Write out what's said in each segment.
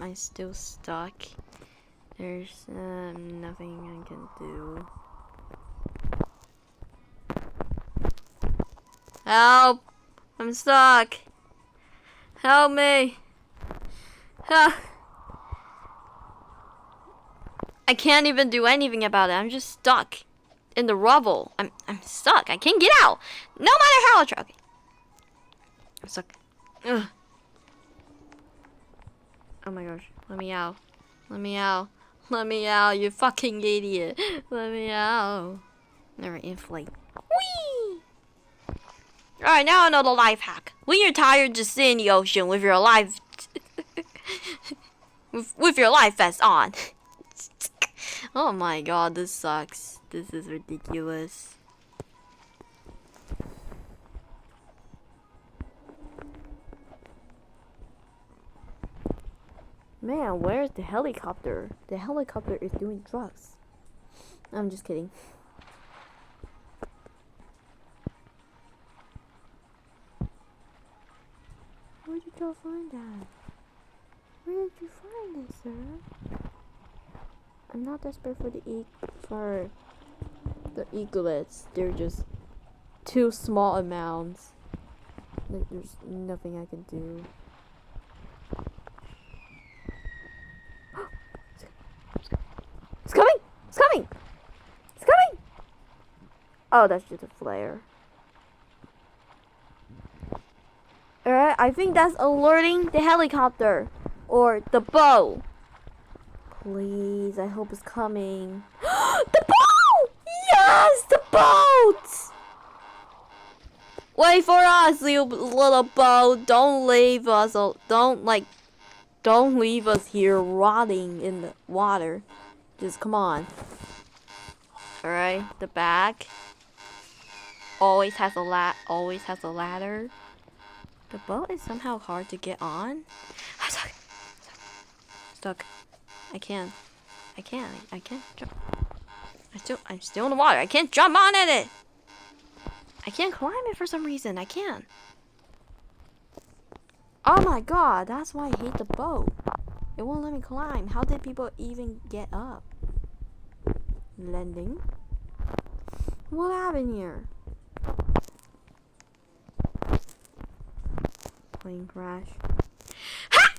I'm still stuck. There's nothing I can do. Help! I'm stuck. Help me. Ah. I can't even do anything about it. I'm just stuck in the rubble. I'm stuck. I can't get out. No matter how I try. Okay. I'm stuck. Ugh. Oh my gosh. Let me out. Let me out. Let me out, you fucking idiot. Let me out. Never inflate. Whee! Alright, now another life hack. When you're tired, just sit in the ocean with your life with your life vest on. Oh my god, this sucks. This is ridiculous. Man, where's the helicopter? The helicopter is doing drugs. I'm just kidding. Where did you go find that? Where did you find it, sir? I'm not desperate for the eaglets. They're just too small amounts. There's nothing I can do. It's coming! It's coming! It's coming! Oh, that's just a flare. Alright, I think that's alerting the helicopter. Or the boat. Please, I hope it's coming. The boat! Yes, the boat! Wait for us, you little boat. Don't leave us. Don't leave us here rotting in the water. Just come on. Alright, the back always has a ladder. The boat is somehow hard to get on. I'm stuck. Stuck. I can't jump. I'm still in the water. I can't jump on it. I can't climb it for some reason. I can't. Oh my god, that's why I hate the boat. It won't let me climb. How did people even get up? Landing? What happened here? Plane crash. Ha!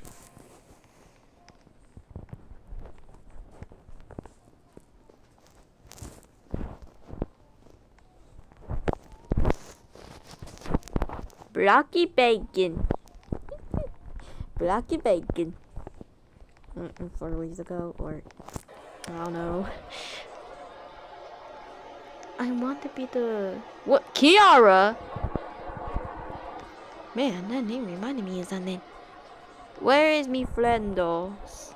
Blocky bacon. Blocky bacon. 4 weeks ago, or I don't know. I want to be the what? Kiara. Man, that name reminded me of something. Where is mi friendos?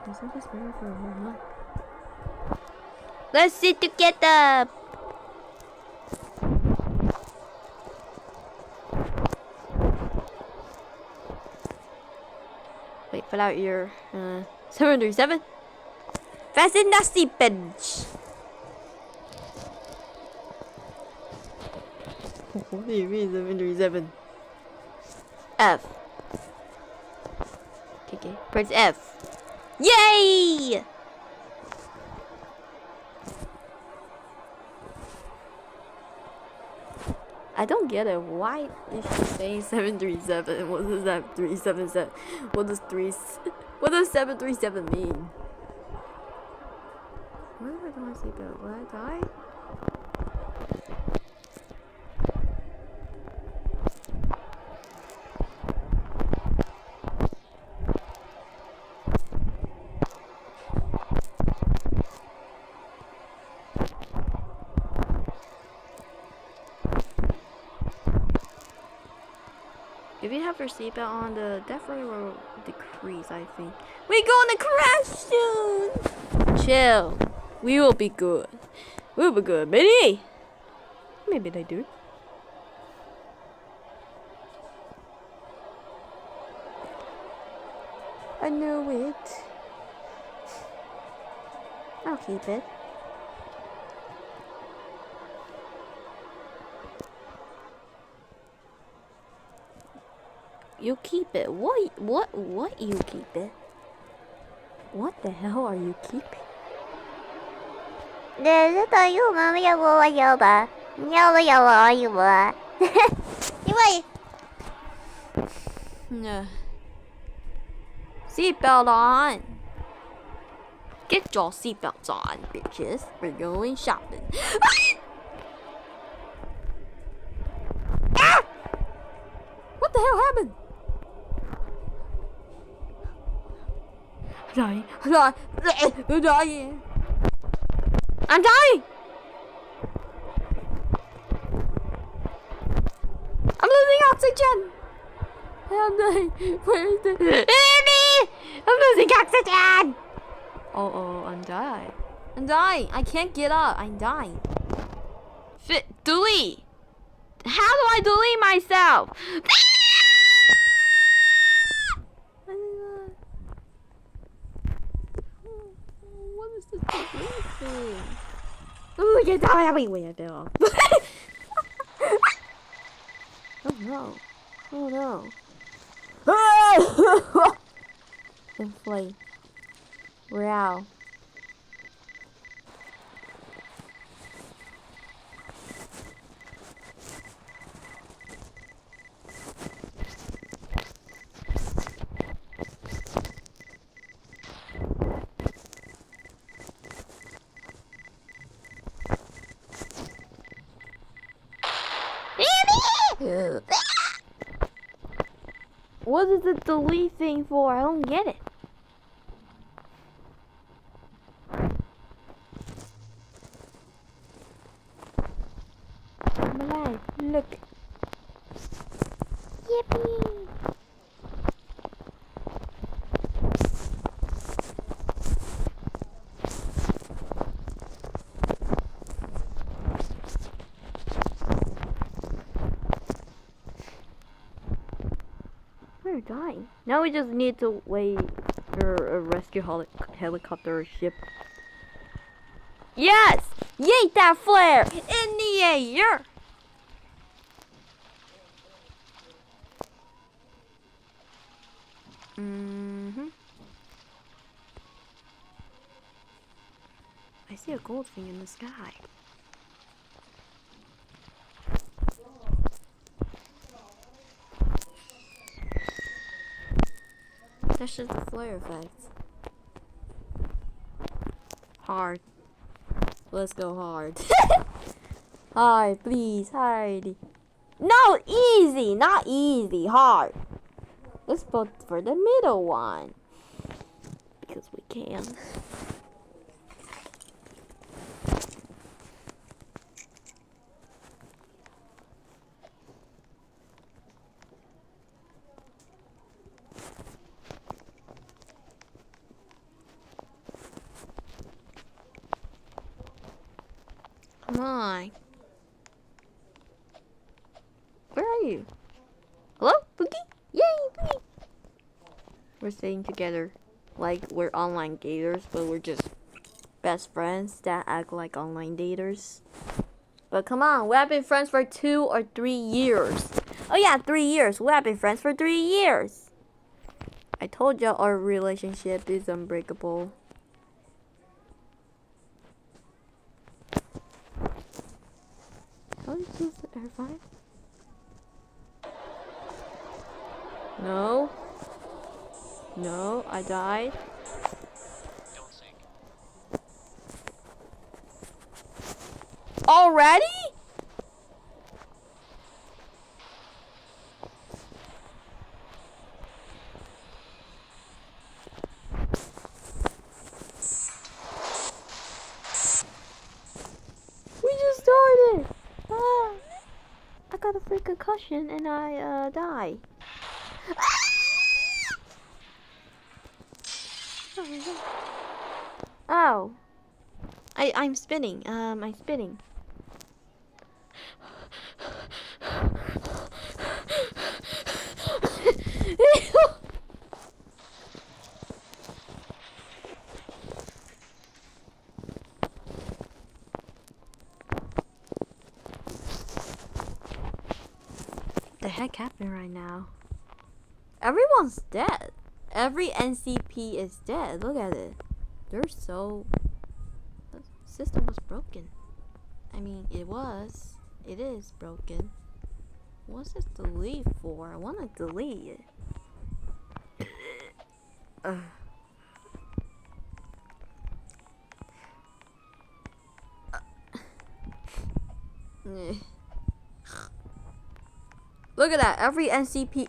Isn't this better for a moment? Let's sit together. Wait, pull out your 737. Fasten the seatbelt. What do you mean 737? F. Okay. Press F. Yay! I don't get it. Why is she saying 737? What does that 377? What does 737 mean? Why do I want to seatbelt? Will I die? If you have your seatbelt on, the death rate will decrease, I think. We're gonna crash soon! Chill. We will be good. We'll be good, maybe. Maybe they do. I know it. I'll keep it. You keep it. What you keep it? What the hell are you keeping? 这等于我们要我要吧，要了要我要我，因为 Nah. Seatbelt on. Get your seatbelts on, bitches. We're going shopping. Ah! What the hell happened? I'm dying. I'm dying. I'm dying. I'm losing oxygen. I'm dying. Where is the... Andy! I'm losing oxygen. Oh, I'm dying. I'm dying. I can't get up. I'm dying. Delete. How do I delete myself? What is this delete thing? Oh, you die everywhere, though. Oh no. Oh no. Inflate. Wow. What is the delete thing for? I don't get it. I'm alive. Look. Yippee! We're dying. Now we just need to wait for a rescue helicopter or ship. Yes! Yeet that flare! In the air! I see a gold thing in the sky. That's just the flare effect. Hard. Let's go hard. Hard, please, hard. No, easy, not easy, hard. Let's vote for the middle one. Because we can. Come on. Where are you? Hello, Boogie? Yay, Boogie! We're staying together like we're online daters, but we're just best friends that act like online daters. But come on, we have been friends for 2 or 3 years. Oh yeah, 3 years. We have been friends for 3 years. I told you our relationship is unbreakable. How did you use the air five? No. No, I died. Don't sink. Already? We just started. Ah, I got a freak concussion and I die. Oh. I'm spinning. I'm spinning. What the heck happened right now? Everyone's dead. Every NCP is dead. Look at it. They're so... The system was broken. I mean, it was. It is broken. What's this delete for? I want to delete it. Look at that. Every NCP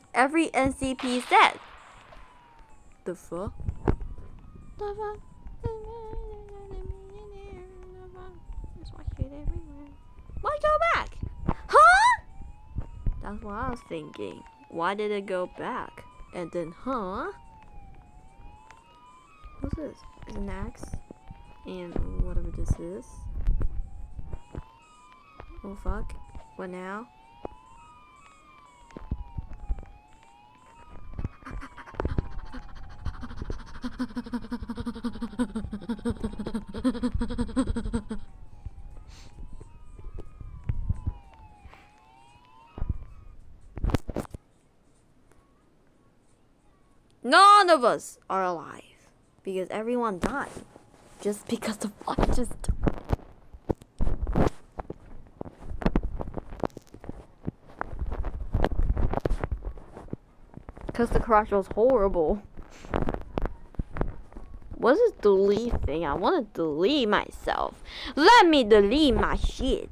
is dead. The fuck? Why go back? Huh? That's what I was thinking. Why did it go back? And then, huh? What's this? It's an axe. And whatever this is. Oh fuck. What now? None of us are alive because everyone died just because the fire just because the crash was horrible. What's this delete thing? I want to delete myself. Let me delete my shit.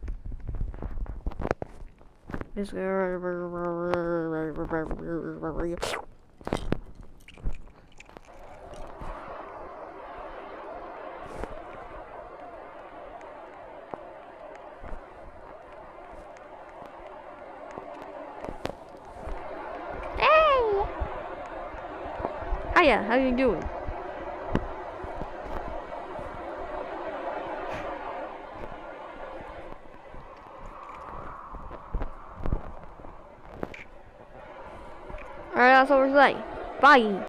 Hiya, how you doing? Alright, that's all we're saying. Bye.